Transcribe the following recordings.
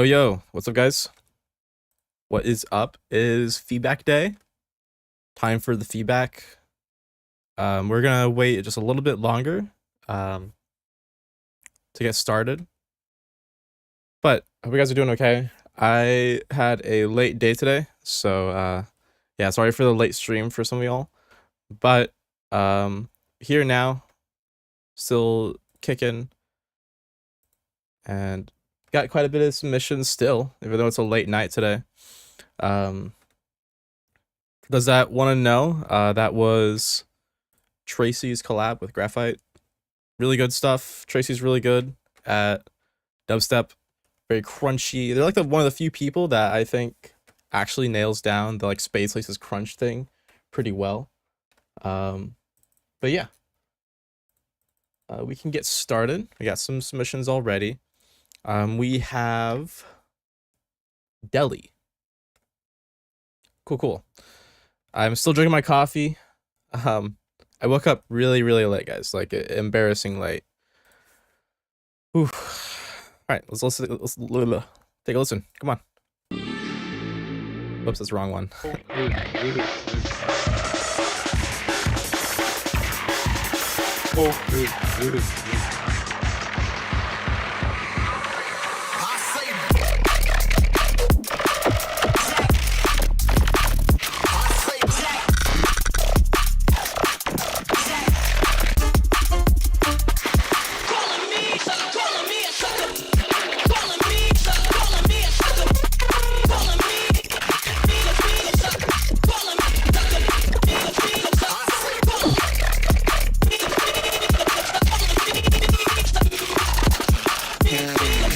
Yo, what's up, guys? What is up? Is feedback day. Time for the feedback. We're gonna wait just a little bit longer to get started. But I hope you guys are doing okay. I had a late day today, so yeah, sorry for the late stream for some of y'all. But here now, still kicking, and got quite a bit of submissions still, even though it's a late night today. Does that want to know? That was Tracy's collab with Graphite. Really good stuff. Tracy's really good at dubstep. Very crunchy. They're like one of the few people that I think actually nails down the like Space Laces crunch thing pretty well. But yeah. We can get started. We got some submissions already. We have Delhi. Cool. I'm still drinking my coffee. I woke up really late, guys. Like embarrassing late. Ooh. All right, let's take a listen. Come on. Oops, that's the wrong one.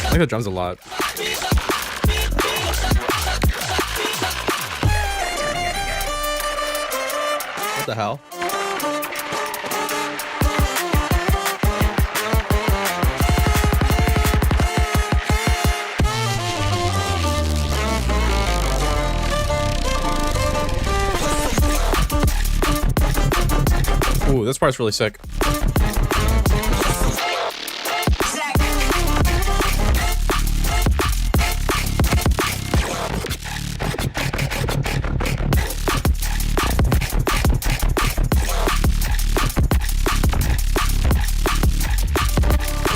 I like the drums a lot. What the hell? Ooh, this part's really sick.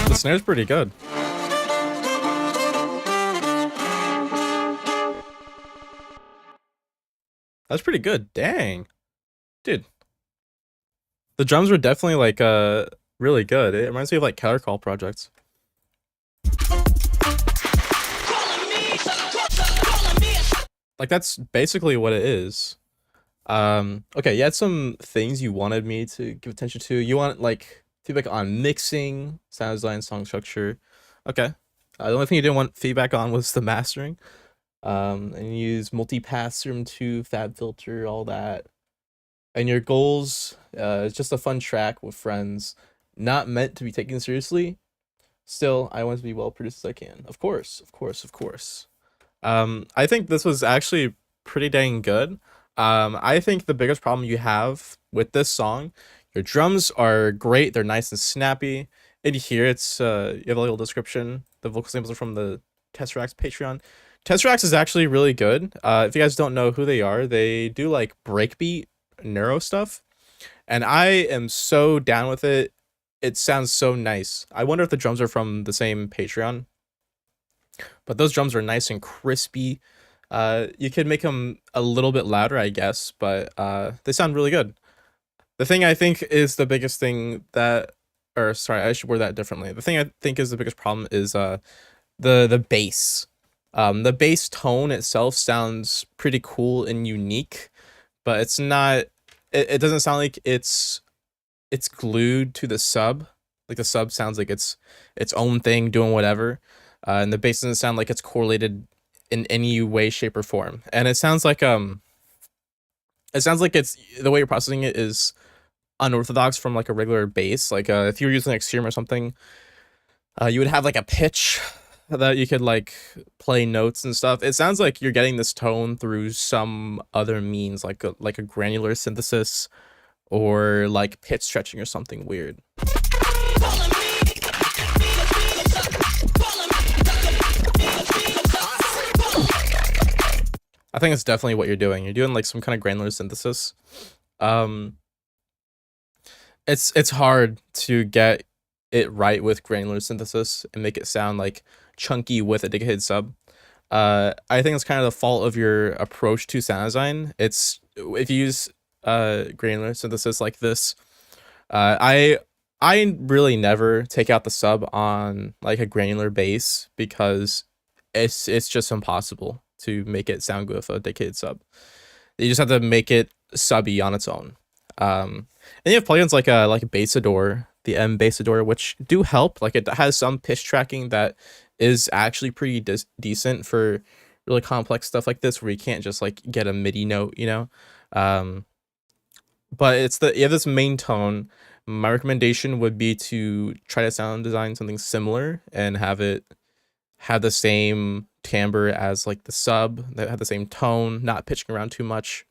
The snare's pretty good. That's pretty good. Dang. Dude. The drums were definitely like really good. It reminds me of like Keller Call projects. Like that's basically what it is. Okay, you had some things you wanted me to give attention to. You want like feedback on mixing, sound design, song structure. Okay. The only thing you didn't want feedback on was the mastering. And you use multi-pass room 2, FabFilter, all that. And your goals, it's just a fun track with friends, not meant to be taken seriously. Still, I want to be well produced as I can. Of course. I think this was actually pretty dang good. I think the biggest problem you have with this song, your drums are great. They're nice and snappy. In here, it's you have a little description. The vocal samples are from the Tesseract Patreon. Tesseract is actually really good. If you guys don't know who they are, they do like breakbeat neuro stuff, and I am so down with it. It sounds so nice. I wonder if the drums are from the same Patreon, but those drums are nice and crispy. You could make them a little bit louder, I guess, but they sound really good. The thing I think is the biggest thing that, or sorry, I should word that differently. The thing I think is the biggest problem is the bass. The bass tone itself sounds pretty cool and unique, but it's not. It doesn't sound like it's glued to the sub. Like the sub sounds like it's its own thing doing whatever, and the bass doesn't sound like it's correlated in any way, shape, or form. And it sounds like it's the way you're processing it is unorthodox from like a regular bass. Like if you were using Extreme or something, you would have like a pitch that you could like play notes and stuff. It sounds like you're getting this tone through some other means, like a granular synthesis or like pitch stretching or something weird. I think it's definitely what you're doing. You're doing like some kind of granular synthesis. It's hard to get it right with granular synthesis and make it sound like chunky with a Decade sub. I think it's kind of the fault of your approach to sound design. It's if you use granular synthesis like this, I really never take out the sub on like a granular bass because it's just impossible to make it sound good with a Decade sub. You just have to make it subby on its own. And you have plugins like Bassador, the M Bassador, which do help. Like it has some pitch tracking that is actually pretty decent for really complex stuff like this, where you can't just like get a MIDI note, you know. But you have this main tone. My recommendation would be to try to sound design something similar and have it have the same timbre as like the sub, that have the same tone, not pitching around too much,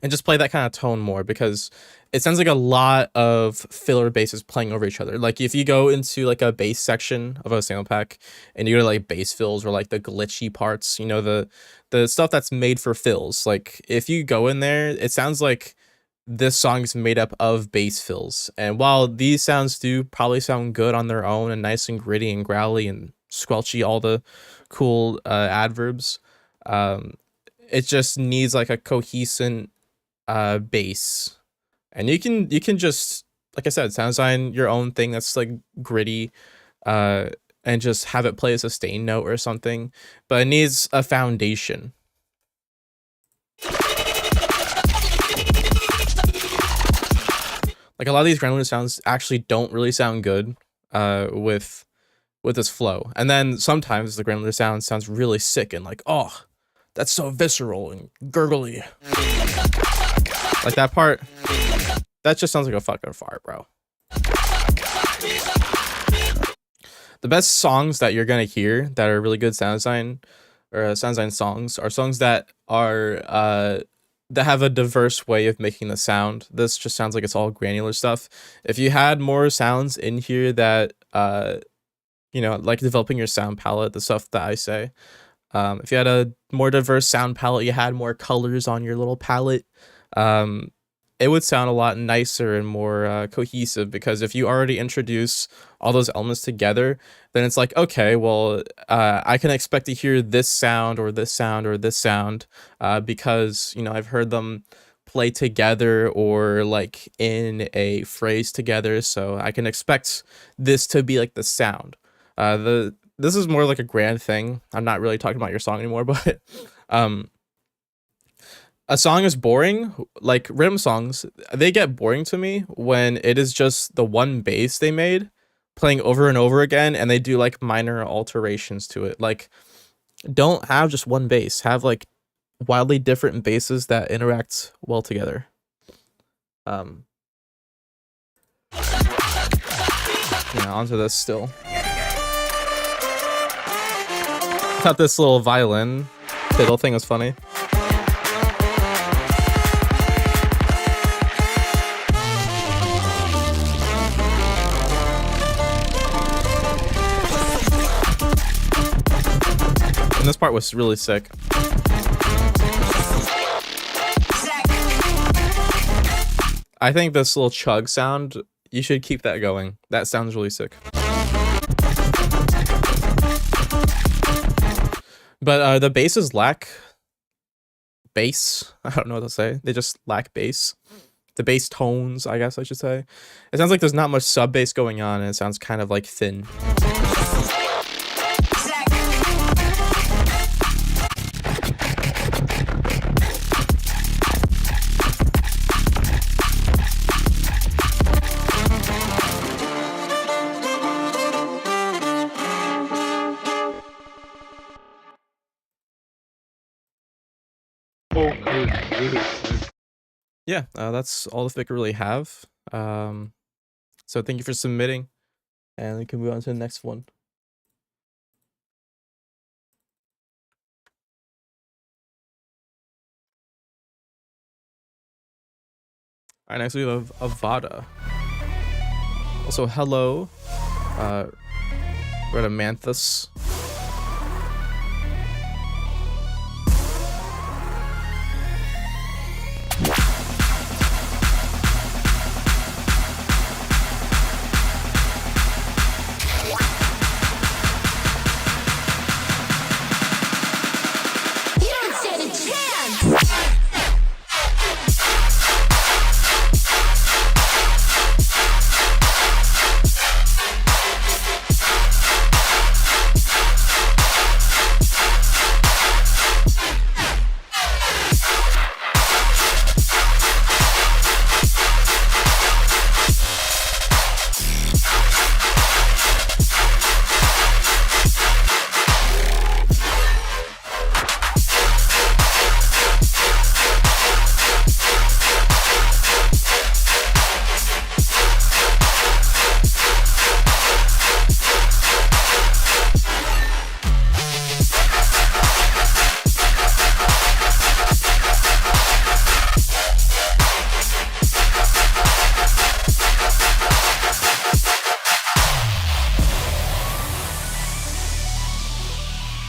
and just play that kind of tone more, because it sounds like a lot of filler basses playing over each other. Like if you go into like a bass section of a sample pack and you go to like bass fills or like the glitchy parts, you know, the stuff that's made for fills, like if you go in there, it sounds like this song is made up of bass fills. And while these sounds do probably sound good on their own and nice and gritty and growly and squelchy, all the cool adverbs, it just needs like a cohesive bass. And you can just, like I said, sound design your own thing that's like gritty, and just have it play a sustain note or something, but it needs a foundation. Like a lot of these granular sounds actually don't really sound good with this flow. And then sometimes the granular sound sounds really sick and like, oh, that's so visceral and gurgly. Like that part, that just sounds like a fucking fart, bro. The best songs that you're gonna hear that are really good sound design or sound design songs are songs that are that have a diverse way of making the sound. This just sounds like it's all granular stuff. If you had more sounds in here that you know, like developing your sound palette, the stuff that I say, if you had a more diverse sound palette, you had more colors on your little palette, it would sound a lot nicer and more cohesive. Because if you already introduce all those elements together, then it's like, okay, well, I can expect to hear this sound or this sound or this sound, because, you know, I've heard them play together or like in a phrase together, so I can expect this to be like the sound. This is more like a grand thing. I'm not really talking about your song anymore, but a song is boring. Like rhythm songs, they get boring to me when it is just the one bass they made playing over and over again, and they do like minor alterations to it. Like, don't have just one bass. Have like wildly different basses that interact well together. Yeah, onto this still. I thought this little violin fiddle thing was funny. And this part was really sick. I think this little chug sound, you should keep that going. That sounds really sick. But the basses lack bass. I don't know what to say. They just lack bass. The bass tones, I guess I should say. It sounds like there's not much sub bass going on, and it sounds kind of like thin. Yeah, that's all the Vic really have. So thank you for submitting, and we can move on to the next one. All right, next we have Avada. Also, hello, Rhodomanthus.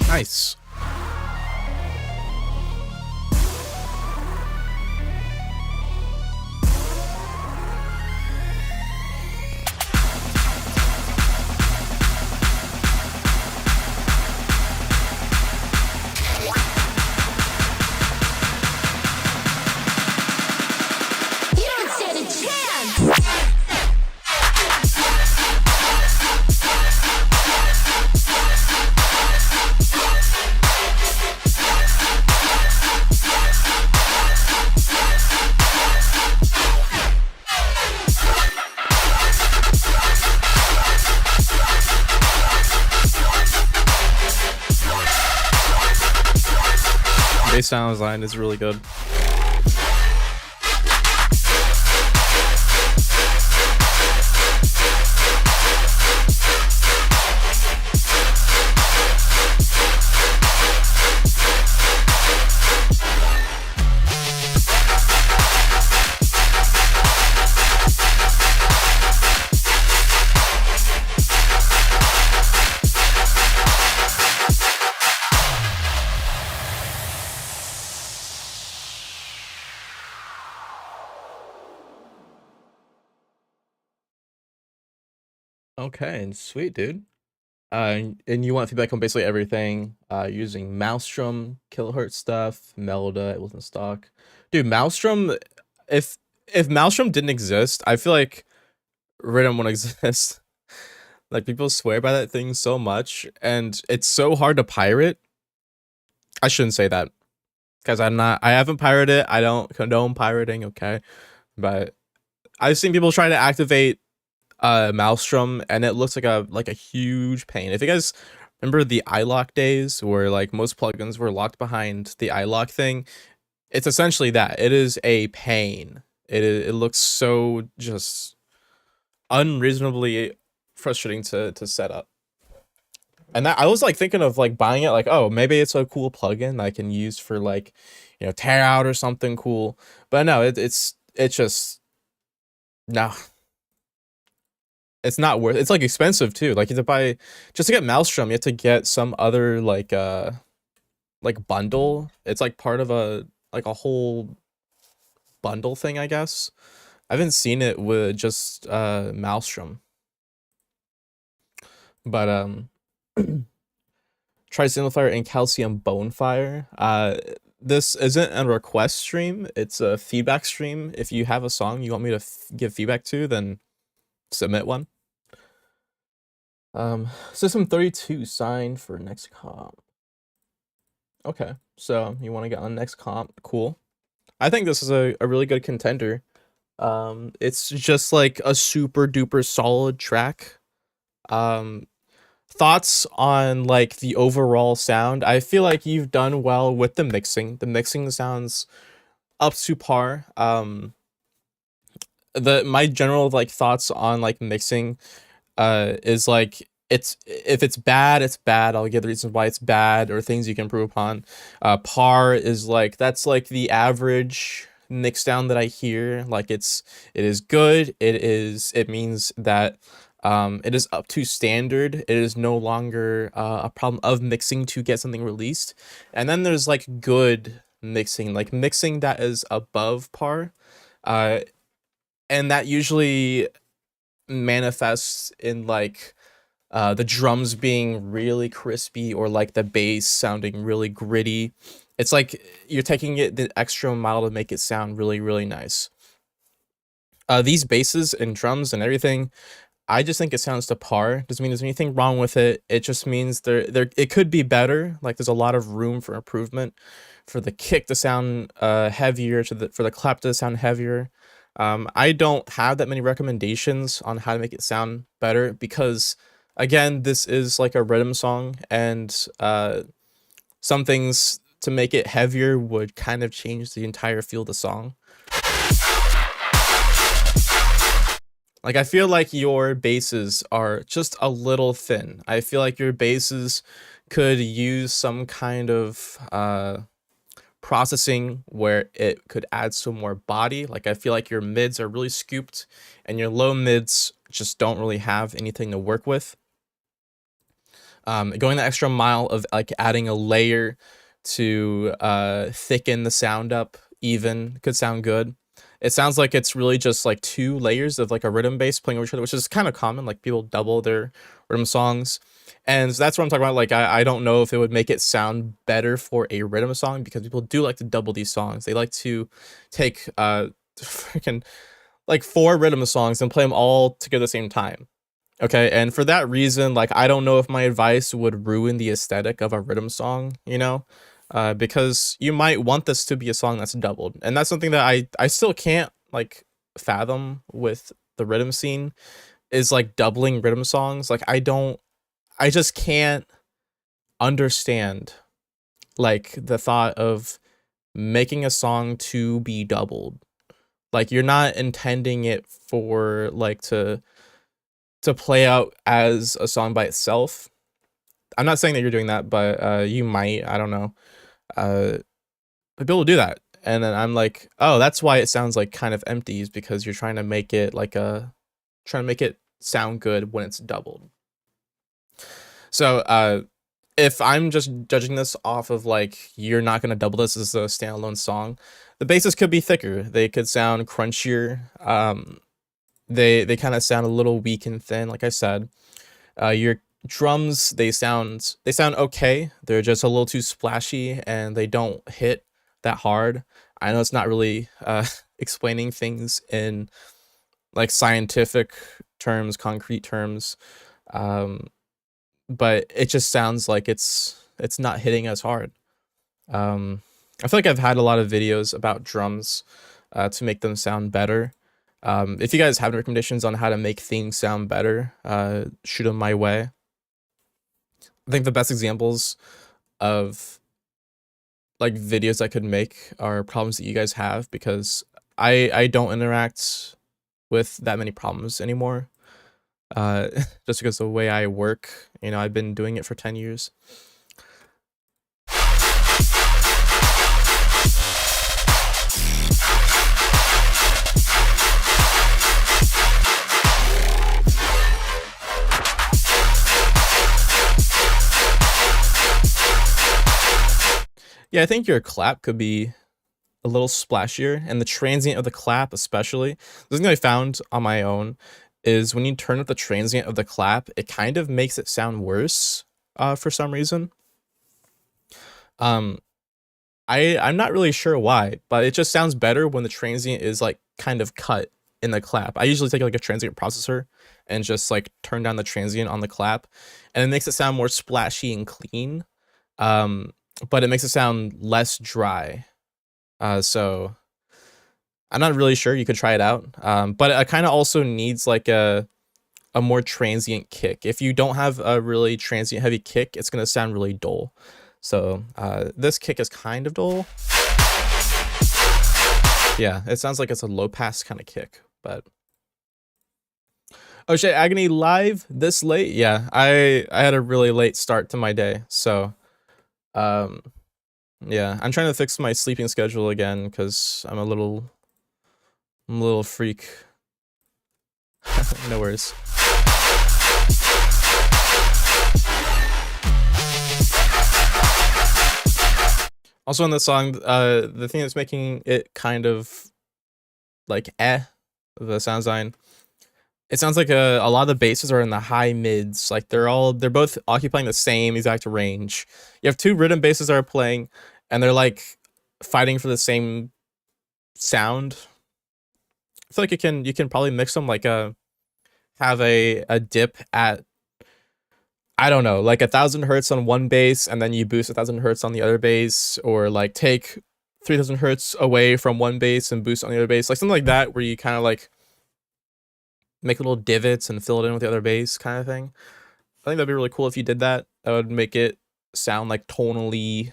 Nice. Bass sound design is really good. Okay, and sweet, dude. And you want feedback on basically everything, using Maelstrom, Kilohertz stuff, Melda, it wasn't stock. Dude, Maelstrom, if Maelstrom didn't exist, I feel like Rhythm wouldn't exist. Like, people swear by that thing so much, and it's so hard to pirate. I shouldn't say that, because I haven't pirated it, I don't condone pirating, okay? But I've seen people try to activate Maelstrom, and it looks like a huge pain. If you guys remember the iLock days where like most plugins were locked behind the iLock thing, it's essentially that. It is a pain. It looks so just unreasonably frustrating to set up. And that I was like thinking of like buying it, like, oh, maybe it's a cool plugin I can use for like, you know, tear out or something cool. But no, it's just no. It's not worth. It's like expensive too. Like, you have to buy just to get Maelstrom, you have to get some other like bundle. It's like part of a whole bundle thing, I guess. I haven't seen it with just Maelstrom. But Trisimplifier and Calcium Bonefire. This isn't a request stream, it's a feedback stream. If you have a song you want me to give feedback to, then submit one. System 32 signed for next comp. Okay, so you want to get on next comp, cool. I think this is a really good contender. It's just like a super duper solid track. Thoughts on like the overall sound? I feel like you've done well with the mixing. The mixing sounds up to par. My general like thoughts on like mixing is like if it's bad, it's bad. I'll give the reasons why it's bad or things you can improve upon. Par is like that's like the average mix down that I hear. Like it is good. It means that it is up to standard. It is no longer a problem of mixing to get something released. And then there's like good mixing, like mixing that is above par. And that usually manifests in like the drums being really crispy or like the bass sounding really gritty. It's like you're taking it the extra mile to make it sound really, really nice. These basses and drums and everything, I just think it sounds to par. Doesn't mean there's anything wrong with it. It just means it could be better. Like there's a lot of room for improvement, for the kick to sound heavier, for the clap to sound heavier. I don't have that many recommendations on how to make it sound better because, again, this is like a rhythm song, and some things to make it heavier would kind of change the entire feel of the song. Like, I feel like your basses are just a little thin. I feel like your basses could use some kind of processing where it could add some more body. Like, I feel like your mids are really scooped and your low mids just don't really have anything to work with. Going the extra mile of like adding a layer to thicken the sound up even could sound good. It sounds like it's really just like 2 layers of like a rhythm bass playing over each other, which is kind of common. Like people double their rhythm songs. And so that's what I'm talking about. Like, I don't know if it would make it sound better for a rhythm song because people do like to double these songs. They like to take freaking like 4 rhythm songs and play them all together at the same time. Okay, and for that reason, like, I don't know if my advice would ruin the aesthetic of a rhythm song, you know? Because you might want this to be a song that's doubled. And that's something that I still can't, like, fathom with the rhythm scene, is, like, doubling rhythm songs. Like, I just can't understand, like, the thought of making a song to be doubled. Like, you're not intending it for, like, to play out as a song by itself. I'm not saying that you're doing that, but you might, I don't know. But people do that. And then I'm like, oh, that's why it sounds like kind of empty, is because you're trying to make it like trying to make it sound good when it's doubled. So if I'm just judging this off of like, you're not gonna double this as a standalone song, the basses could be thicker. They could sound crunchier. They kind of sound a little weak and thin, like I said. Your drums, they sound okay. They're just a little too splashy and they don't hit that hard. I know it's not really explaining things in like scientific terms, concrete terms, but it just sounds like it's not hitting as hard. I feel like I've had a lot of videos about drums to make them sound better. If you guys have any recommendations on how to make things sound better, shoot them my way. I think the best examples of like videos I could make are problems that you guys have, because I don't interact with that many problems anymore. Just because of the way I work, you know, I've been doing it for 10 years. Yeah, I think your clap could be a little splashier, and the transient of the clap especially. The thing I found on my own is when you turn up the transient of the clap, it kind of makes it sound worse for some reason. Um, I'm not really sure why, but it just sounds better when the transient is like kind of cut in the clap. I usually take like a transient processor and just like turn down the transient on the clap, and it makes it sound more splashy and clean. But it makes it sound less dry. So I'm not really sure. You could try it out. But it kind of also needs like a more transient kick. If you don't have a really transient heavy kick, it's gonna sound really dull. So this kick is kind of dull. Yeah, it sounds like it's a low pass kind of kick, but oh shit, Agony live this late? Yeah, I had a really late start to my day, so yeah, I'm trying to fix my sleeping schedule again because I'm a little freak. No worries. Also in the song, the thing that's making it kind of like the sound design, it sounds like a lot of the basses are in the high mids. Like they're both occupying the same exact range. You have two rhythm basses that are playing, and they're like fighting for the same sound. I feel like you can probably mix them, like have a dip at, I don't know, like 1,000 hertz on one bass, and then you boost 1,000 hertz on the other bass, or like take 3,000 hertz away from one bass and boost on the other bass, like something like that, where you kind of like make little divots and fill it in with the other bass kind of thing. I think that'd be really cool if you did that. That would make it sound like tonally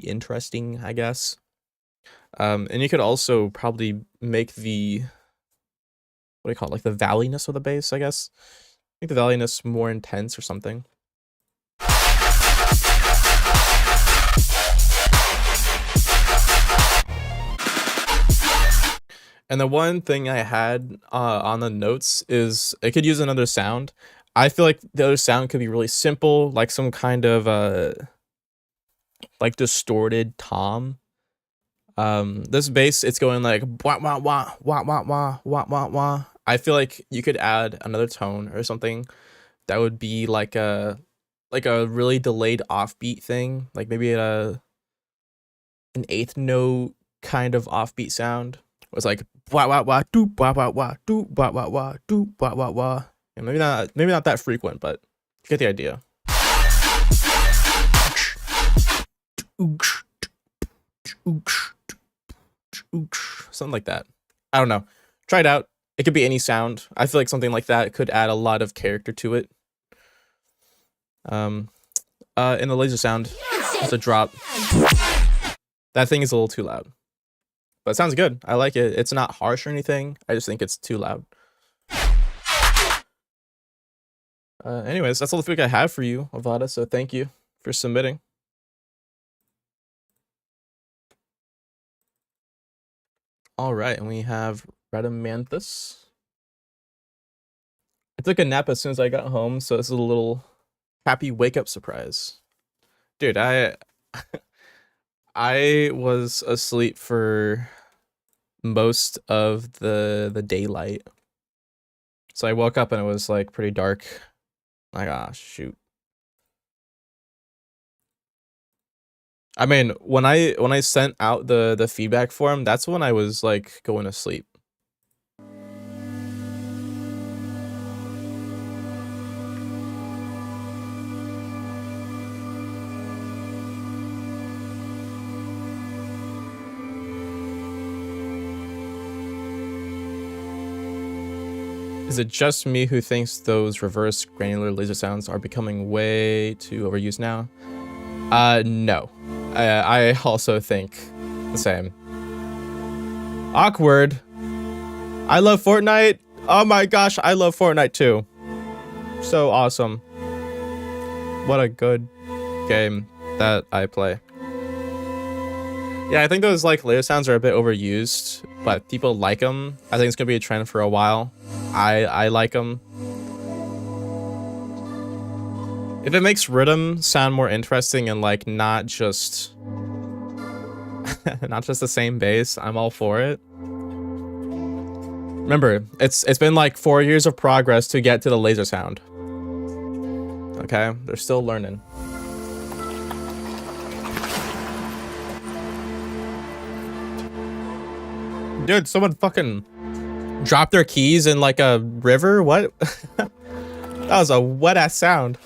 interesting, I guess. And you could also probably make the, what do you call it, like the valleyness of the bass, I guess. Make the valleyness more intense or something. And the one thing I had on the notes is it could use another sound. I feel like the other sound could be really simple, like some kind of like distorted tom. This bass, it's going like wah wah wah wah wah wah wah wah wah. I feel like you could add another tone or something that would be like a really delayed offbeat thing, like maybe an eighth note kind of offbeat sound. It was like wah wah wah do wah wah wah do wah wah wah do wah wah wah. And maybe not that frequent, but you get the idea. Something like that. I don't know. Try it out. It could be any sound. I feel like something like that could add a lot of character to it. In the laser sound, it's a drop. That thing is a little too loud. But it sounds good. I like it. It's not harsh or anything. I just think it's too loud. Anyways, that's all the feedback I have for you, Avada, so thank you for submitting. All right, and we have Radamanthus. I took a nap as soon as I got home, so this is a little happy wake-up surprise. Dude, I was asleep for most of the daylight. So I woke up and it was like pretty dark. Like, ah, shoot. I mean, when I sent out the feedback form, that's when I was like going to sleep. Is it just me who thinks those reverse granular laser sounds are becoming way too overused now? No. I also think the same. Awkward. I love Fortnite. Oh my gosh, I love Fortnite too. So awesome. What a good game that I play. Yeah, I think those like laser sounds are a bit overused, but people like them. I think it's gonna be a trend for a while. I like them. If it makes rhythm sound more interesting and like not just the same bass, I'm all for it. Remember, it's been like 4 years of progress to get to the laser sound. Okay, they're still learning. Dude, someone fucking dropped their keys in like a river? What? That was a wet ass sound.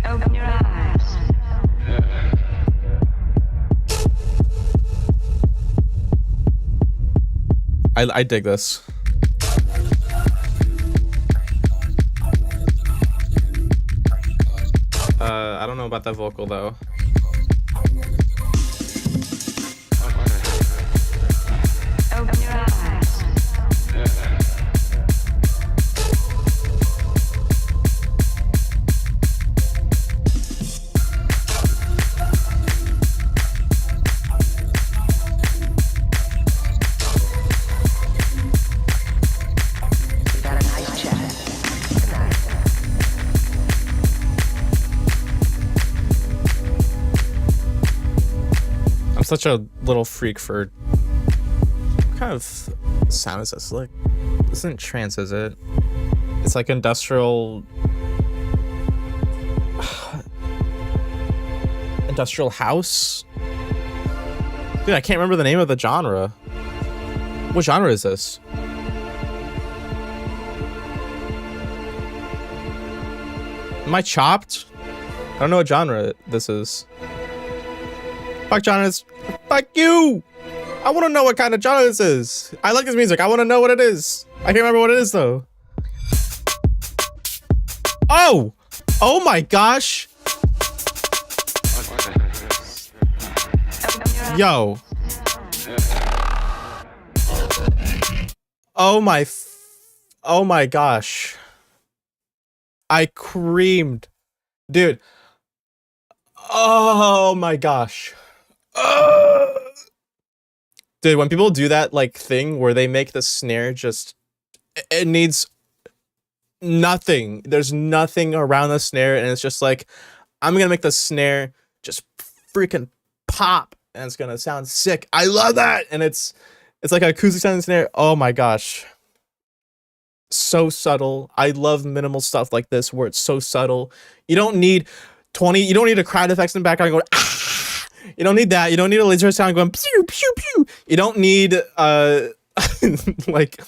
Open your eyes. I dig this. I don't know about that vocal though. Open your eyes. We got a nice chat. Good night. I'm such a little freak for what kind of sound is this? Like, this isn't trance, is it? It's like industrial industrial house. Dude, I can't remember the name of the genre. What genre is this? Am I chopped? I don't know what genre this is. Fuck genres. Fuck you! I want to know what kind of genre this is. I like this music. I want to know what it is. I can't remember what it is though. Oh! Oh my gosh! Yo. Oh my gosh. I creamed. Dude. Oh my gosh. Dude, when people do that like thing where they make the snare just, it needs nothing. There's nothing around the snare and it's just like, I'm gonna make the snare just freaking pop and it's gonna sound sick. I love that. And it's like an acoustic sounding snare. Oh my gosh. So subtle. I love minimal stuff like this where it's so subtle. You don't need you don't need a crowd effects in the background going, ah! You don't need that. You don't need a laser sound going pew pew pew. You don't need like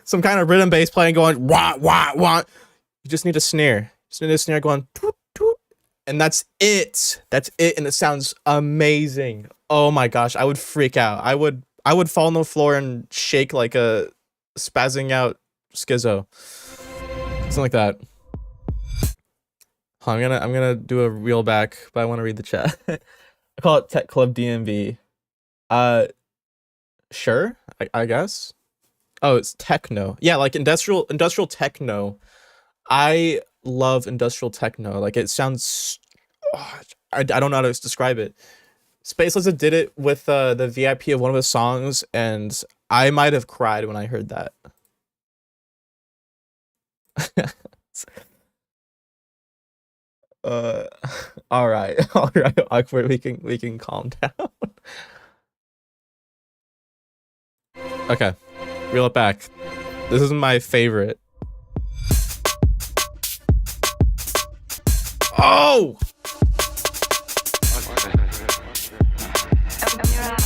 some kind of rhythm bass playing going wah wah wah. You just need a snare. Just need a snare going toot, toot, and that's it. That's it, and it sounds amazing. Oh my gosh, I would freak out. I would fall on the floor and shake like a spazzing out schizo. Something like that. I'm gonna do a reel back, but I want to read the chat. I call it Tech Club DMV. Sure, I guess. Oh, it's techno. Yeah, like industrial techno. I love industrial techno. Like it sounds. I don't know how to describe it. Space Lizard did it with the VIP of one of his songs, and I might have cried when I heard that. All right, awkward. We can calm down. Okay, reel it back. This is my favorite. Oh! Open your eyes. Open your eyes.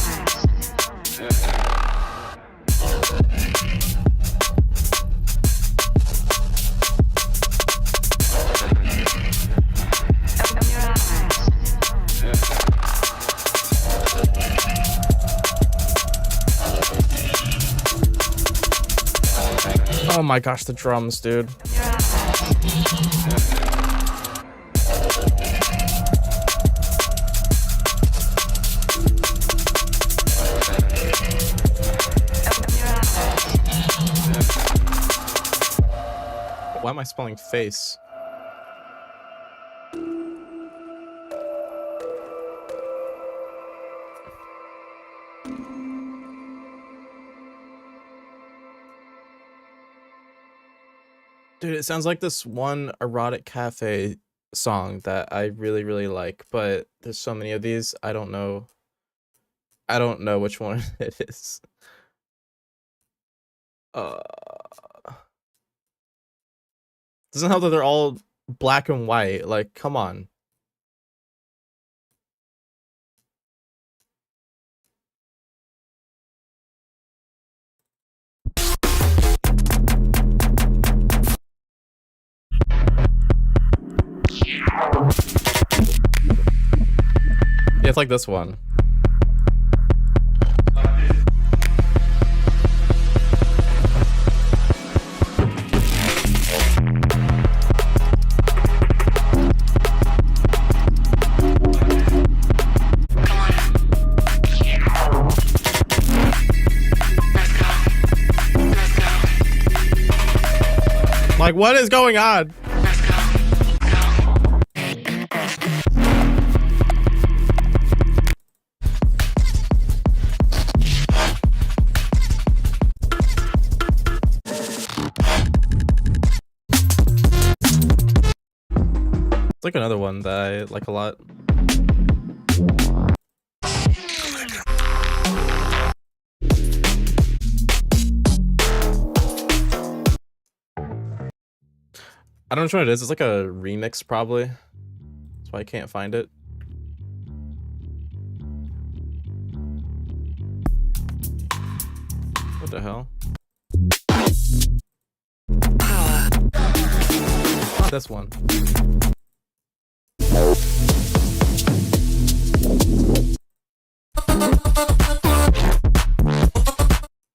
Oh my gosh, the drums, dude. Why am I spelling face? Dude, it sounds like this one erotic cafe song that I really like, but there's so many of these, I don't know which one it is. Doesn't help that they're all black and white. Like, come on. Yeah, it's like this one. Like, what is going on? It's like another one that I like a lot. I don't know what it is. It's like a remix, probably. That's why I can't find it. What the hell? Not this one.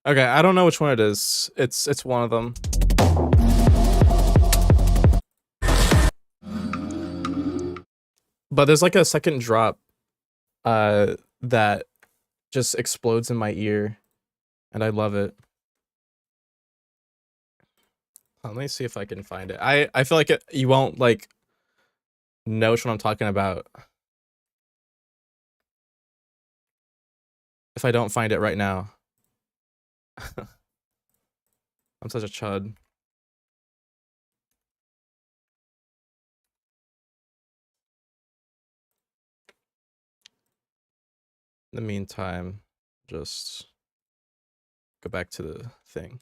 Okay, I don't know which one it is. It's one of them. But there's like a second drop that just explodes in my ear, and I love it. Let me see if I can find it. I feel like you won't like know which one I'm talking about if I don't find it right now. I'm such a chud. In the meantime, just go back to the thing.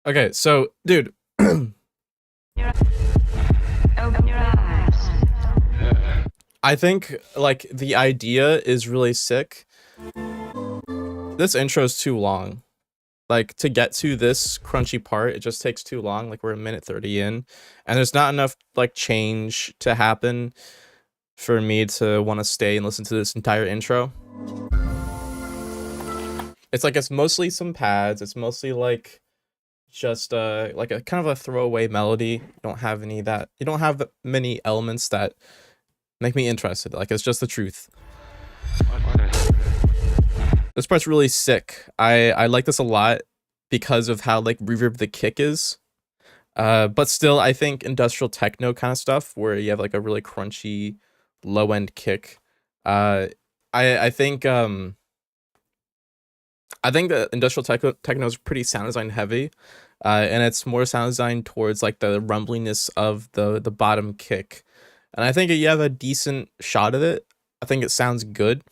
Okay, so, dude. Open your eyes. I think, like, the idea is really sick. This intro is too long. Like, to get to this crunchy part, it just takes too long. Like, we're a minute 30 in. And there's not enough, like, change to happen for me to want to stay and listen to this entire intro. It's like, it's mostly some pads. It's mostly, like, just, like, a kind of a throwaway melody. You don't have any that... You don't have many elements that make me interested. Like, it's just the truth. This part's really sick. I like this a lot because of how like reverb the kick is. But still, I think industrial techno kind of stuff where you have like a really crunchy low end kick. I think that industrial techno is pretty sound design heavy, and it's more sound design towards like the rumbliness of the bottom kick. And I think you have a decent shot of it. I think it sounds good,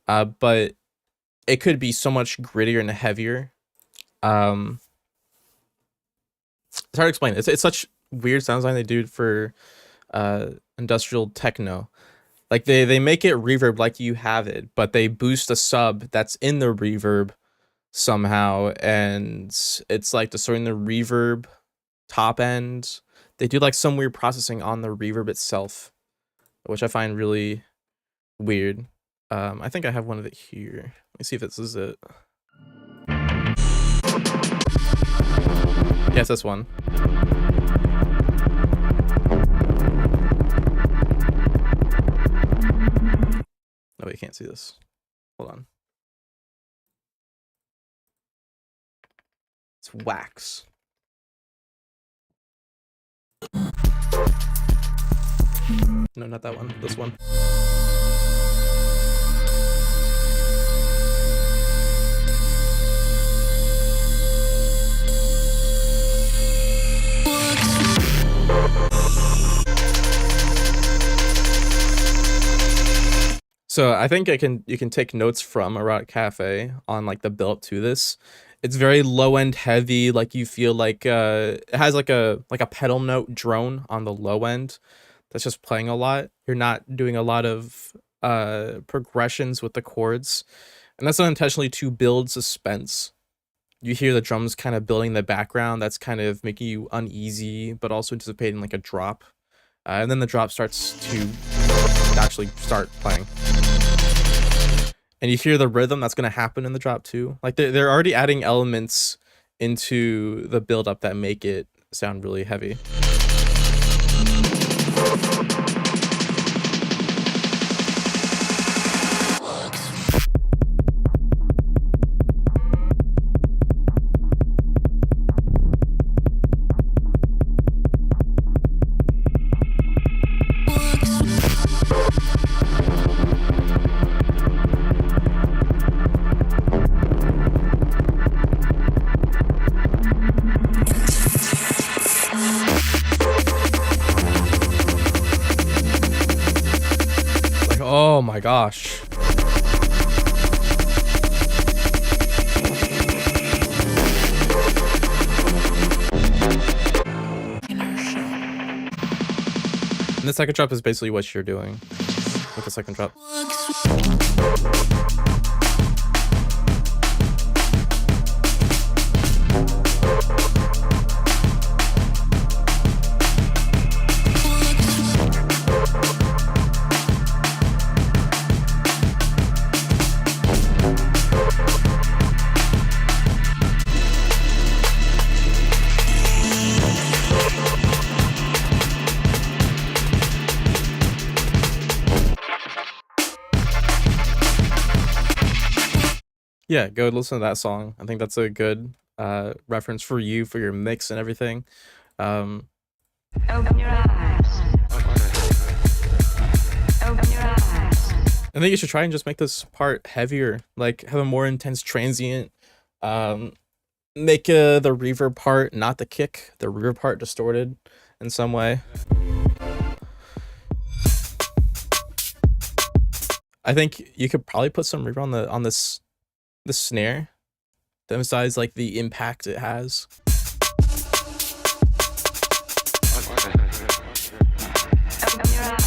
but it could be so much grittier and heavier. It's hard to explain. It's such weird sound design they do for industrial techno. Like they make it reverb like you have it, but they boost a sub that's in the reverb somehow, and it's like distorting the reverb top end. They do like some weird processing on the reverb itself, which I find really weird. I think I have one of it here. Let me see if this is it. Yes, this one. No, you can't see this. Hold on. It's wax. No, not that one. This one. So I think you can take notes from Erotic Cafe on like the build up to this, It's very low end heavy. Like you feel like it has like a pedal note drone on the low end that's just playing a lot. You're not doing a lot of progressions with the chords, and that's done intentionally to build suspense. You hear the drums kind of building in the background. That's kind of making you uneasy, but also anticipating like a drop. And then the drop starts to actually start playing. And you hear the rhythm that's going to happen in the drop too. Like they're already adding elements into the build up that make it sound really heavy. Oh my gosh. And the second drop is basically what you're doing with the second drop. Yeah, go listen to that song. I think that's a good reference for you, for your mix and everything. Open your eyes. Open your eyes. I think you should try and just make this part heavier, like have a more intense transient. Make the reverb part, not the kick, the reverb part distorted in some way. I think you could probably put some reverb on the snare to emphasize like the impact it has. Open your eyes.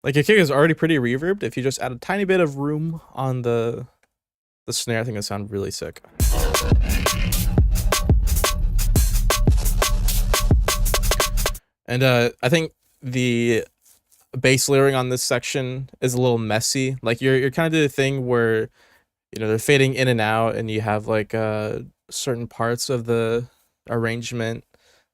Like your kick is already pretty reverbed. If you just add a tiny bit of room on the snare, I think it sounds really sick. And I think the bass layering on this section is a little messy. Like you're kind of doing the thing where, you know, they're fading in and out, and you have like certain parts of the arrangement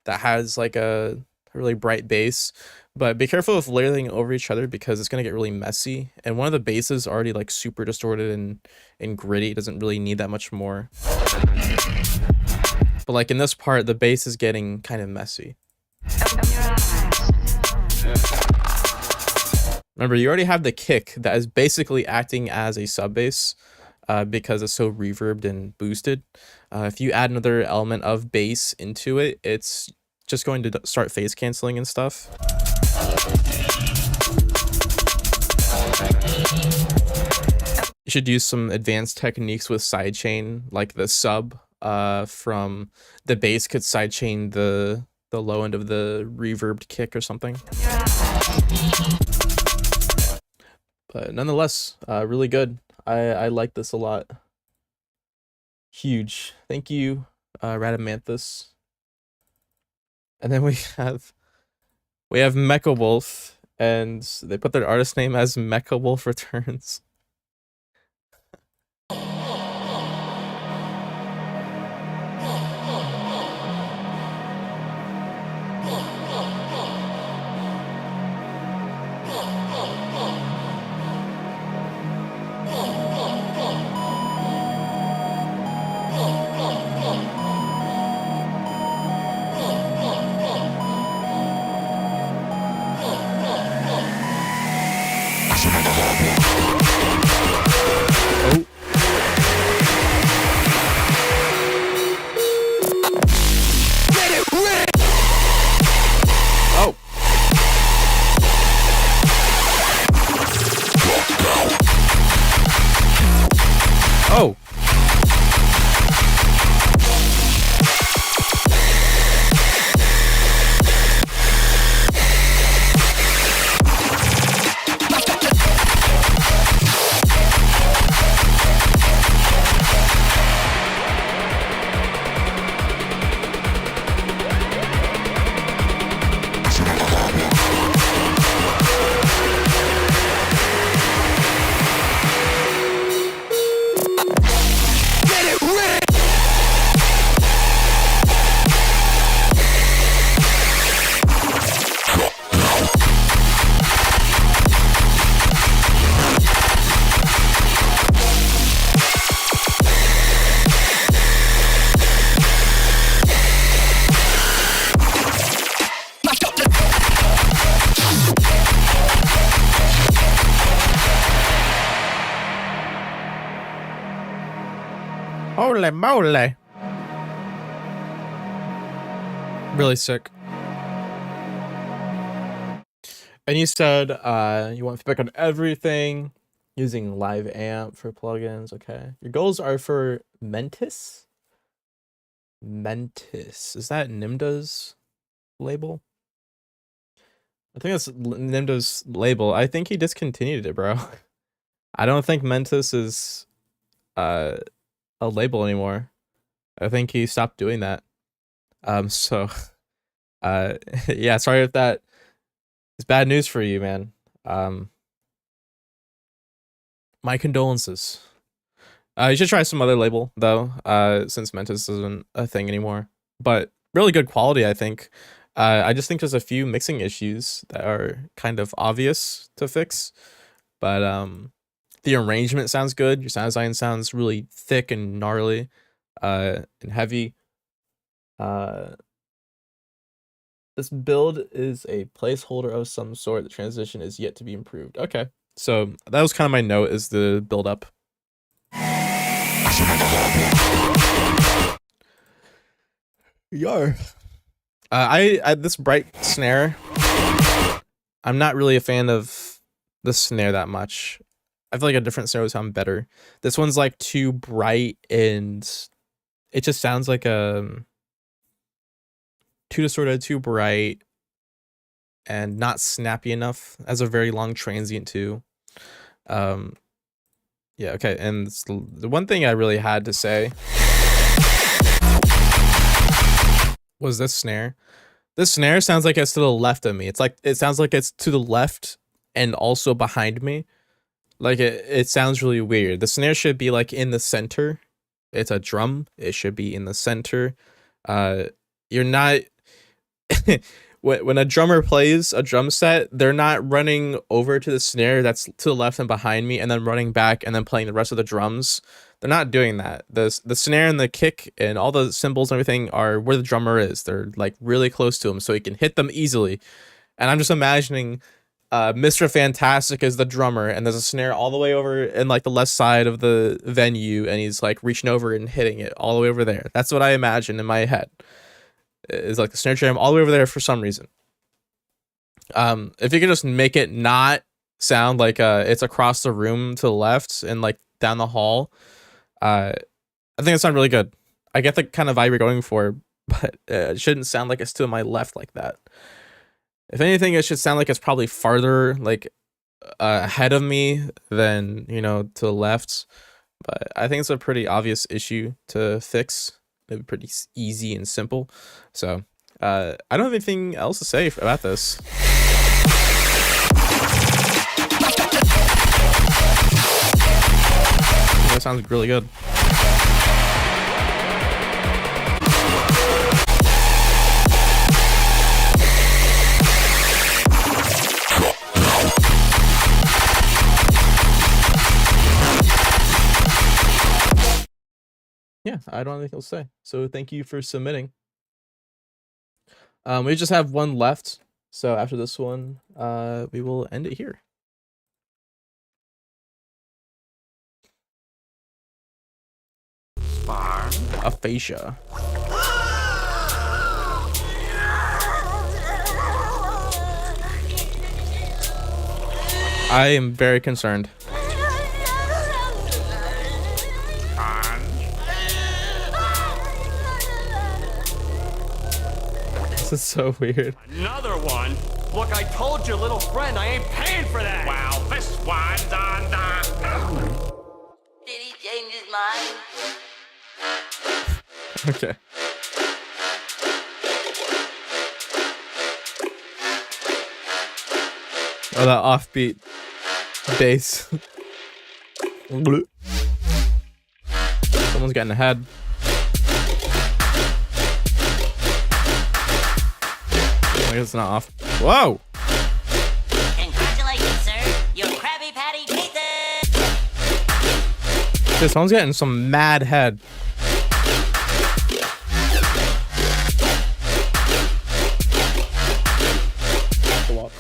that has like a really bright bass. But be careful of layering over each other because it's gonna get really messy. And one of the basses already like super distorted and gritty. It doesn't really need that much more. But like in this part, the bass is getting kind of messy. Open your eyes. Remember, you already have the kick that is basically acting as a sub bass because it's so reverbed and boosted. If you add another element of bass into it, it's just going to start phase canceling and stuff. You should use some advanced techniques with sidechain, like the sub from the bass could sidechain the low end of the reverbed kick or something. But nonetheless, really good. I like this a lot. Huge. Thank you, Radamanthus. And then we have Mecha Wolf, and they put their artist name as Mecha Wolf Returns. Oh. Oh. Holy moly. Really sick. And you said you want feedback on everything using Live Amp for plugins. Okay. Your goals are for Mentis? Mentis. Is that Nimda's label? I think that's Nimda's label. I think he discontinued it, bro. I don't think Mentis is a label anymore. I think he stopped doing that. So yeah, sorry if that is bad news for you, man. My condolences. You should try some other label though, since Mentis isn't a thing anymore. But really good quality, I think. I just think there's a few mixing issues that are kind of obvious to fix. But the arrangement sounds good. Your sound design sounds really thick and gnarly, and heavy. This build is a placeholder of some sort. The transition is yet to be improved. Okay, so that was kind of my note, is the build up. Yar. I this bright snare, I'm not really a fan of the snare that much. I feel like a different snare would sound better. This one's like too bright and it just sounds like too distorted, too bright, and not snappy enough. As a very long transient too. Yeah, okay, and the one thing I really had to say was this snare. This snare sounds like it's to the left of me. It's like, it sounds like it's to the left and also behind me. Like it sounds really weird. The snare should be like in the center. It's a drum. It should be in the center. You're not when a drummer plays a drum set, they're not running over to the snare that's to the left and behind me and then running back and then playing the rest of the drums. They're not doing that. The snare and the kick and all the cymbals and everything are where the drummer is. They're like really close to him so he can hit them easily. And I'm just imagining Mr. Fantastic is the drummer and there's a snare all the way over in like the left side of the venue and he's like reaching over and hitting it all the way over there. That's what I imagine in my head. Is like the snare drum all the way over there for some reason. If you could just make it not sound like it's across the room to the left and like down the hall, I think it sounds really good. I get the kind of vibe you're going for, but it shouldn't sound like it's to my left like that. If anything, it should sound like it's probably farther like ahead of me than, you know, to the left. But I think it's a pretty obvious issue to fix. Maybe pretty easy and simple. So I don't have anything else to say about this. That sounds really good. Yeah, I don't have anything else to say. So thank you for submitting. We just have one left. So after this one, we will end it here. Aphasia. I am very concerned. This is so weird. Another one? Look, I told your little friend I ain't paying for that. Wow, this one's on the... Did he change his mind? Okay. Oh, that offbeat bass. Someone's getting ahead. I guess it's not off. Whoa! Congratulations, sir. Your Krabby Patty pizza. Dude, someone's getting some mad head. Walk.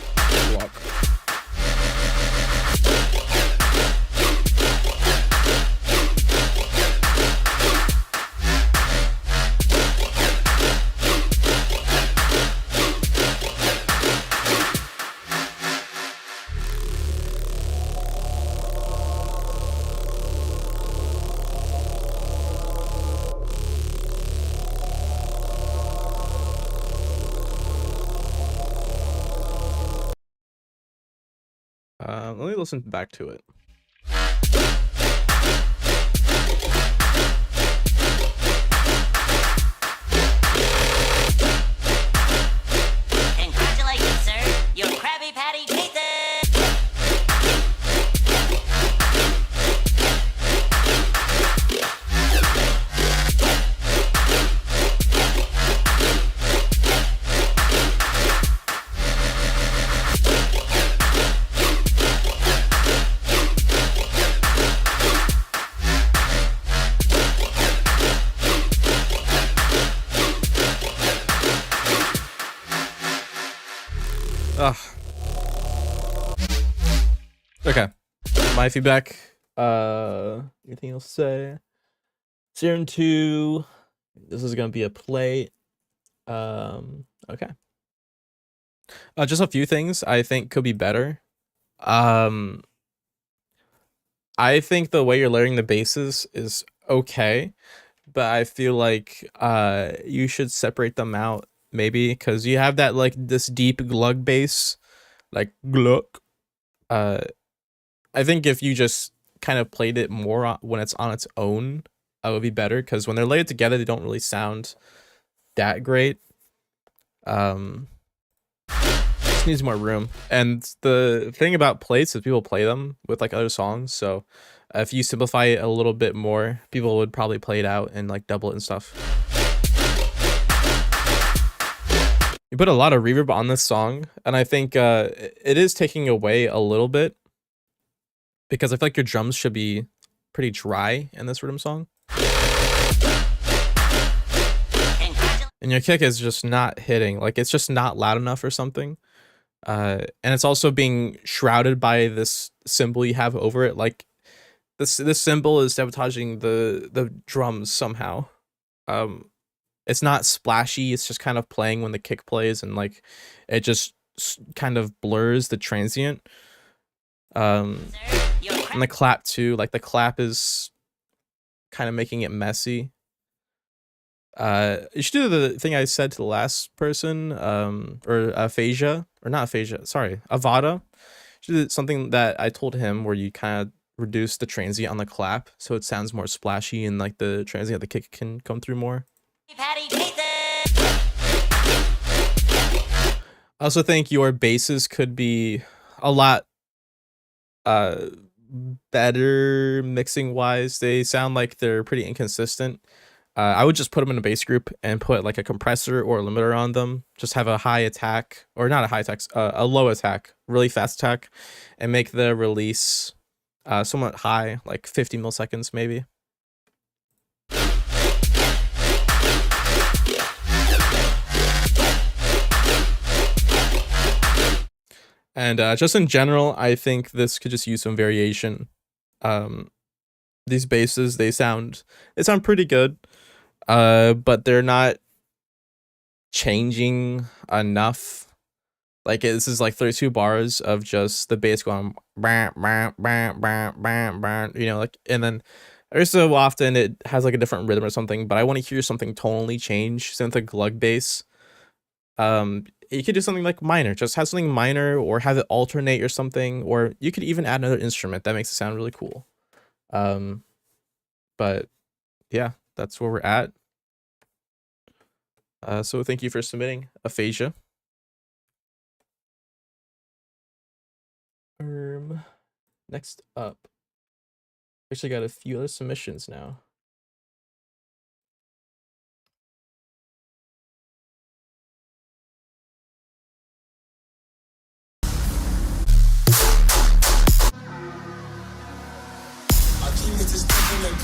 Let me listen back to it. Congratulations, sir. Your Krabby Patty pizza. Ugh. Okay. My feedback. Anything else to say? Serum 2. This is gonna be a play. Okay. Just a few things I think could be better. I think the way you're layering the bases is okay, but I feel like you should separate them out maybe, because you have that like this deep glug bass, like glug. I think if you just kind of played it more when it's on its own, it would be better, because when they're layered together, they don't really sound that great. Just needs more room. And the thing about plates is people play them with like other songs, so if you simplify it a little bit more, people would probably play it out and like double it and stuff. You put a lot of reverb on this song, and I think it is taking away a little bit, because I feel like your drums should be pretty dry in this rhythm song. And your kick is just not hitting, like it's just not loud enough or something. And it's also being shrouded by this cymbal you have over it. Like this cymbal is sabotaging the drums somehow. It's not splashy, it's just kind of playing when the kick plays, and like it just kind of blurs the transient. And the clap too, like the clap is kind of making it messy. You should do the thing I said to the last person, or aphasia, or not aphasia, sorry, Avada. You should do something that I told him, where you kind of reduce the transient on the clap so it sounds more splashy, and like the transient of the kick can come through more. Patty pizza. I also think your basses could be a lot better mixing wise. They sound like they're pretty inconsistent. I would just put them in a bass group and put like a compressor or a limiter on them. Just have a high attack, or not a high attack, a low attack, really fast attack, and make the release somewhat high, like 50 milliseconds maybe. And just in general, I think this could just use some variation. These basses, they sound pretty good, but they're not changing enough. Like this is like 32 bars of just the bass going, bah, bah, bah, bah, bah, bah, you know, like, and then every so often it has like a different rhythm or something. But I want to hear something tonally change, since the glug bass. You could do something like minor, just have something minor, or have it alternate or something, or you could even add another instrument that makes it sound really cool. But yeah, that's where we're at. So thank you for submitting, Aphasia. Next up, actually got a few other submissions now.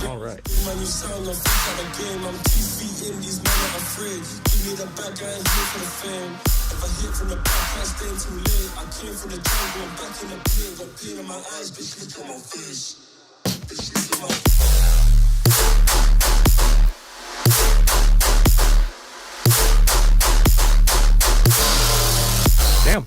All right. Damn.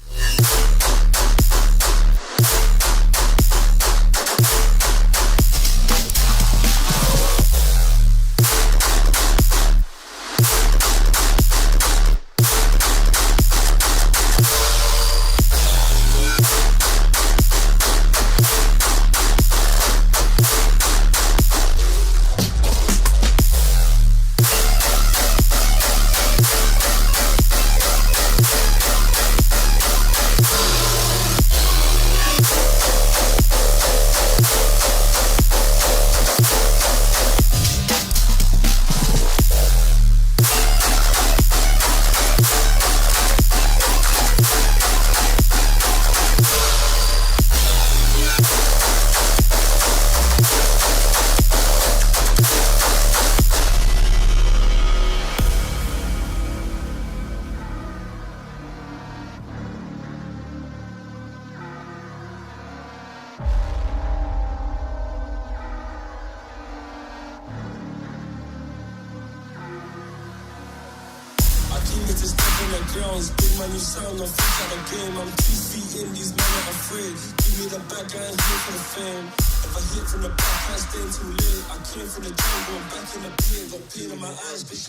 the grounds. Big money sound, I'm freak out the game. I'm 2 feet in, these men are afraid. Give me the back, I ain't here for the fame. If I hit from the back, I stay too late. I came from the jungle, back in the pain. Got pain in my eyes, bitch.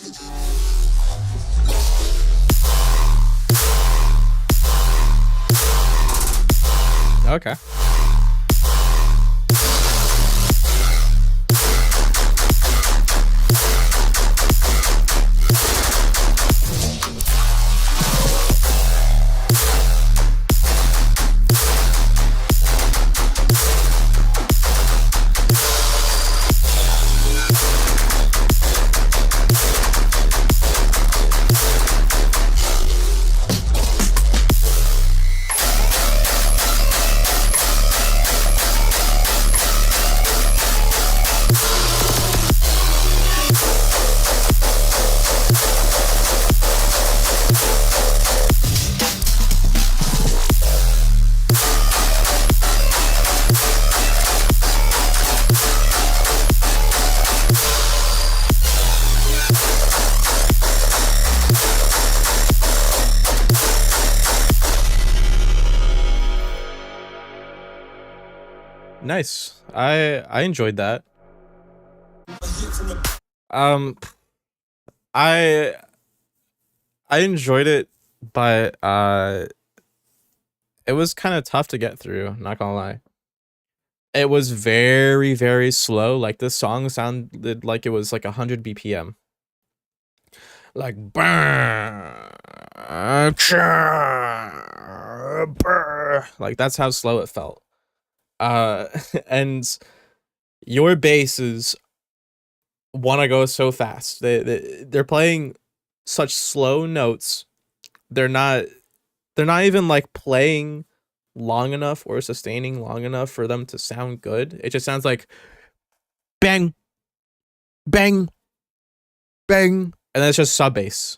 Okay. Nice. I enjoyed that. I enjoyed it, but it was kind of tough to get through, not gonna lie. It was very, very slow. Like this song sounded like it was like 100 BPM. Like like that's how slow it felt. And your basses want to go so fast. They're playing such slow notes. They're not even like playing long enough or sustaining long enough for them to sound good. It just sounds like bang, bang, bang, and then it's just sub bass.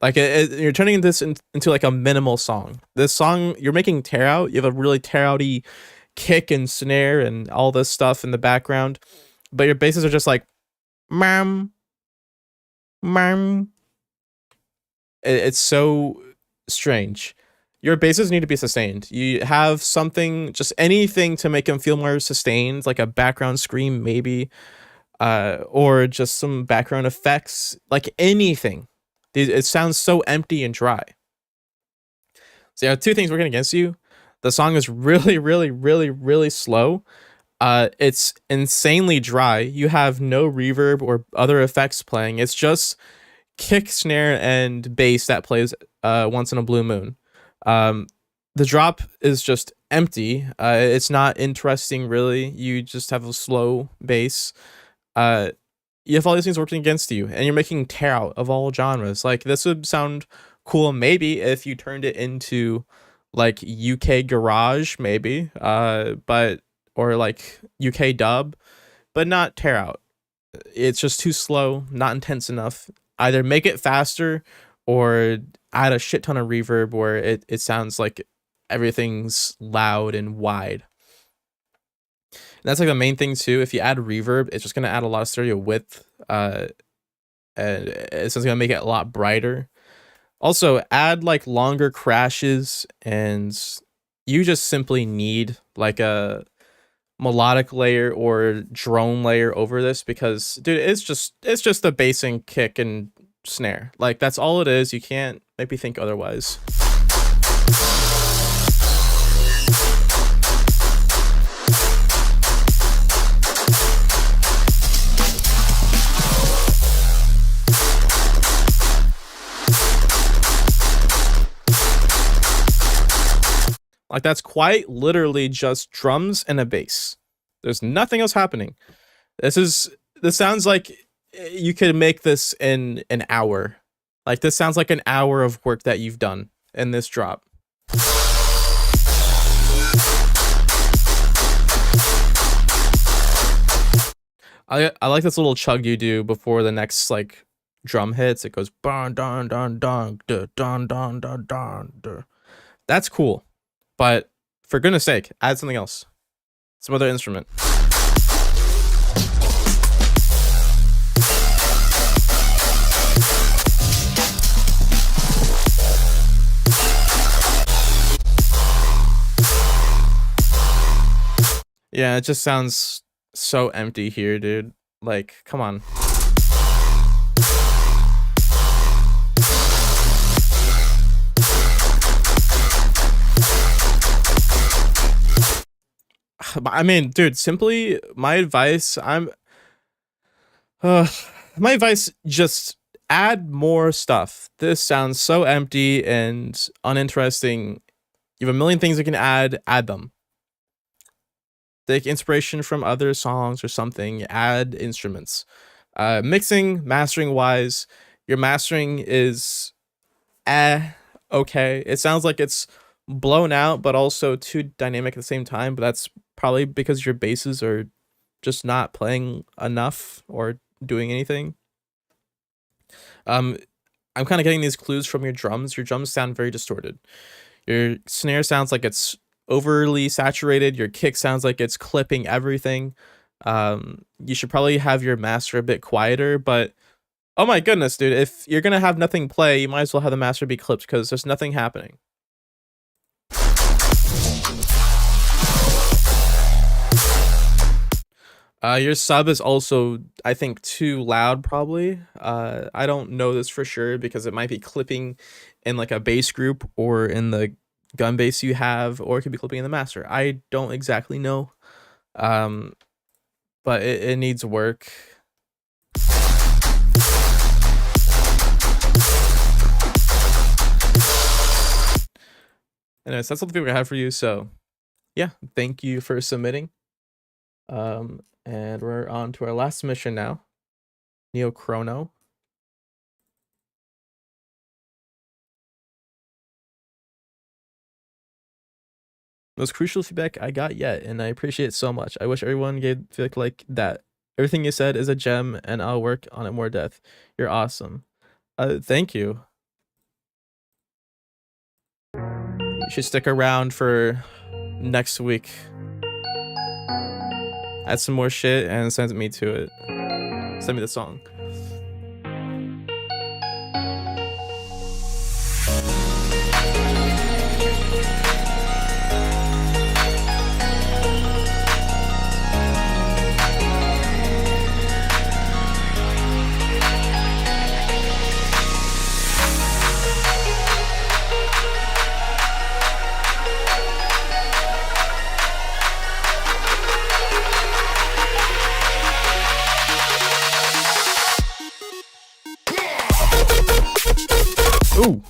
Like you're turning this into like a minimal song. This song, you're making tear out. You have a really tear outy kick and snare and all this stuff in the background, but your basses are just like mam, mam. It's so strange. Your basses need to be sustained. You have something, just anything to make them feel more sustained, like a background scream maybe, or just some background effects, like anything. It sounds so empty and dry. So you have two things working against you. The song is really, really, really, really slow. It's insanely dry. You have no reverb or other effects playing. It's just kick, snare, and bass that plays once in a blue moon. The drop is just empty. It's not interesting, really. You just have a slow bass. You have all these things working against you, and you're making tear out of all genres. Like, this would sound cool maybe if you turned it into like UK garage, maybe, but or like UK dub, but not tear out. It's just too slow, not intense enough. Either make it faster or add a shit ton of reverb where it sounds like everything's loud and wide. And that's like the main thing too. If you add reverb, it's just gonna add a lot of stereo width, and it's just gonna make it a lot brighter. Also, add like longer crashes, and you just simply need like a melodic layer or drone layer over this, because dude, it's just a bass and kick and snare. Like, that's all it is. You can't make me think otherwise. Like, that's quite literally just drums and a bass. There's nothing else happening. This sounds like you could make this in an hour. Like, this sounds like an hour of work that you've done in this drop. I like this little chug you do before the next like drum hits. It goes don don don don don don don don don. That's cool. But for goodness sake, add something else. Some other instrument. Yeah, it just sounds so empty here, dude. Like, come on. I mean, dude, simply my advice, my advice, just add more stuff. This sounds so empty and uninteresting. You have a million things you can add them. Take inspiration from other songs or something, add instruments. Mixing, mastering wise, your mastering is okay. It sounds like it's blown out, but also too dynamic at the same time, but that's probably because your basses are just not playing enough or doing anything. I'm kind of getting these clues from your drums. Your drums sound very distorted. Your snare sounds like it's overly saturated. Your kick sounds like it's clipping everything. You should probably have your master a bit quieter, but oh my goodness, dude, if you're gonna have nothing play, you might as well have the master be clipped because there's nothing happening. Your sub is also, I think, too loud, probably. I don't know this for sure because it might be clipping in like a bass group or in the gun bass you have, or it could be clipping in the master. I don't exactly know. But it needs work. Anyways, that's all the people I have for you. So yeah, thank you for submitting. And we're on to our last submission now. Neo Chrono. Most crucial feedback I got yet, and I appreciate it so much. I wish everyone gave feedback like that. Everything you said is a gem, and I'll work on it more depth. You're awesome. Thank you. You should stick around for next week. Add some more shit and send me to it. Send me the song. Ooh.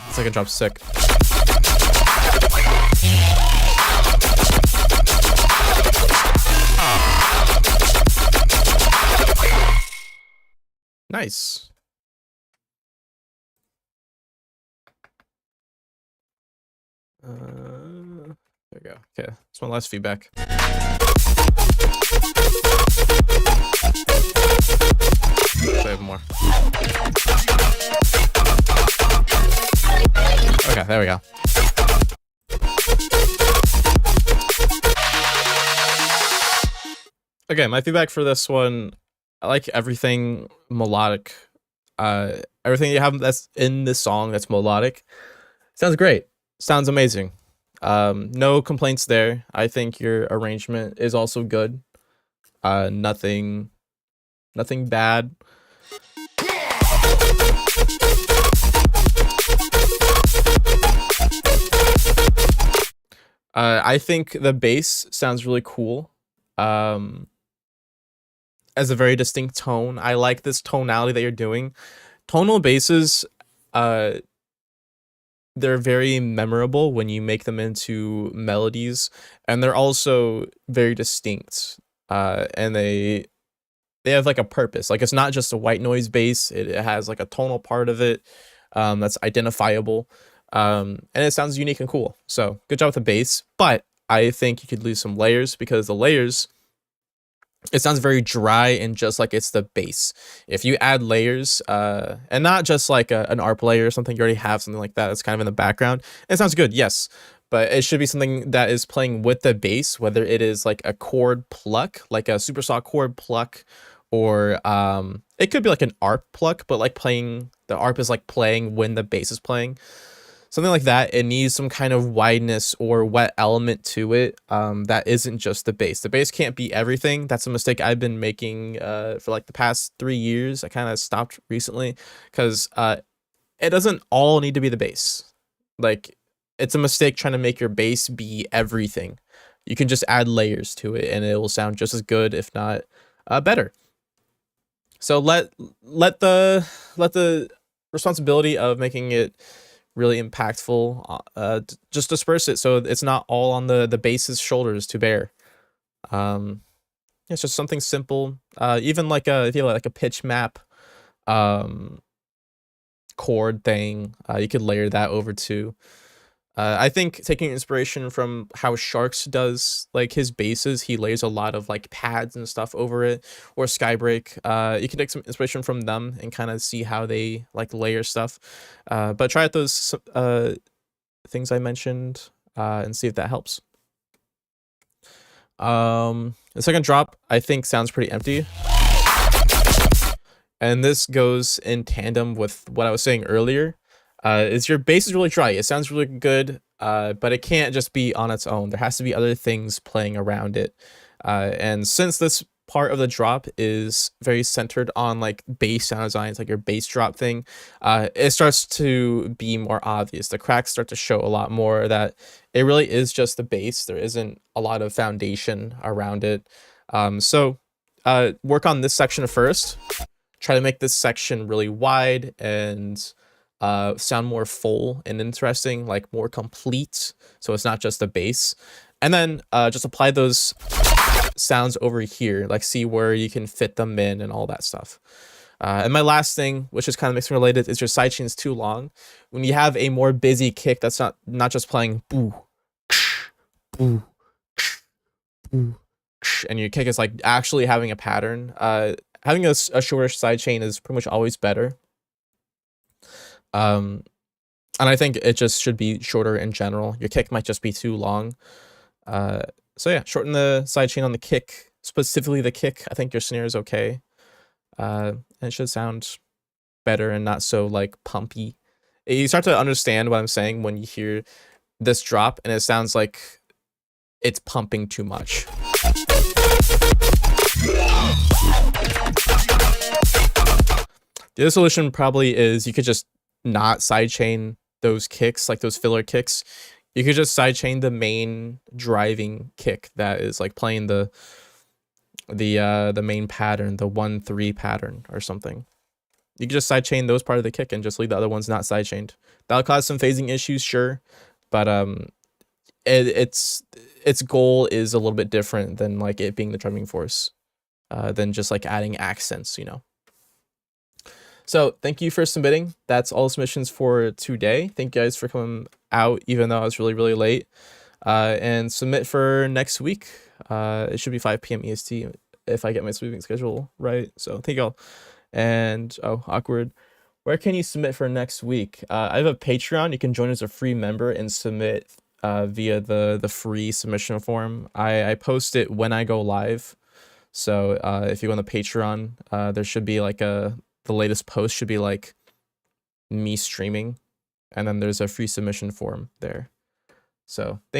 It's like a drop sick. Nice. There we go. Okay, that's my last feedback. I have more. Okay, there we go. Okay, my feedback for this one, I like everything melodic. Everything you have that's in this song that's melodic sounds great. Sounds amazing. No complaints there. I think your arrangement is also good. Nothing bad. I think the bass sounds really cool. As a very distinct tone. I like this tonality that you're doing. Tonal basses, they're very memorable when you make them into melodies, and they're also very distinct. And they they have like a purpose. Like it's not just a white noise bass. It has like a tonal part of it that's identifiable. And it sounds unique and cool. So good job with the bass. But I think you could lose some layers because the layers, it sounds very dry and just like it's the bass. If you add layers, and not just like an ARP layer or something, you already have something like that that's kind of in the background. It sounds good, yes. But it should be something that is playing with the bass, whether it is like a chord pluck, like a super saw chord pluck, or it could be like an ARP pluck, but like playing, the ARP is like playing when the bass is playing. Something like that. It needs some kind of wideness or wet element to it that isn't just the bass. The bass can't be everything. That's a mistake I've been making for like the past 3 years. I kind of stopped recently because it doesn't all need to be the bass. Like, it's a mistake trying to make your bass be everything. You can just add layers to it and it will sound just as good, if not better. So let the responsibility of making it really impactful just disperse it so it's not all on the bass's shoulders to bear. It's just something simple. Even like if you like a pitch map chord thing, you could layer that over too. I think taking inspiration from how Sharks does like his basses, he layers a lot of like pads and stuff over it, or Skybreak. You can take some inspiration from them and kind of see how they like layer stuff. But try out those things I mentioned and see if that helps. The second drop I think sounds pretty empty. And this goes in tandem with what I was saying earlier. Is your bass is really dry. It sounds really good, but it can't just be on its own. There has to be other things playing around it. And since this part of the drop is very centered on like bass sound designs, like your bass drop thing, it starts to be more obvious. The cracks start to show a lot more that it really is just the bass. There isn't a lot of foundation around it. So work on this section first. Try to make this section really wide and sound more full and interesting, like more complete, so it's not just the bass. And then just apply those sounds over here, like see where you can fit them in and all that stuff. And my last thing, which is kind of mixing related, is your sidechain's too long. When you have a more busy kick that's not just playing boo, boo, boo, and your kick is like actually having a pattern, having a shorter sidechain is pretty much always better. And I think it just should be shorter in general. Your kick might just be too long. So yeah, shorten the sidechain on the kick, specifically the kick. I think your snare is okay. And it should sound better and not so like pumpy. You start to understand what I'm saying when you hear this drop and it sounds like it's pumping too much. The other solution probably is you could just not sidechain those kicks, like those filler kicks. You could just sidechain the main driving kick that is like playing the main pattern, the 1-3 pattern or something. You could just sidechain those part of the kick and just leave the other ones not sidechained. That'll cause some phasing issues, sure, but its goal is a little bit different than like it being the driving force, than just like adding accents, you know. So thank you for submitting. That's all the submissions for today. Thank you guys for coming out, even though I was really, really late. And submit for next week. It should be 5 p.m. EST if I get my sleeping schedule right. So thank y'all. And, oh, awkward. Where can you submit for next week? I have a Patreon. You can join as a free member and submit via the free submission form. I post it when I go live. So if you go on the Patreon, there should be like the latest post should be like me streaming, and then there's a free submission form there. So thank you.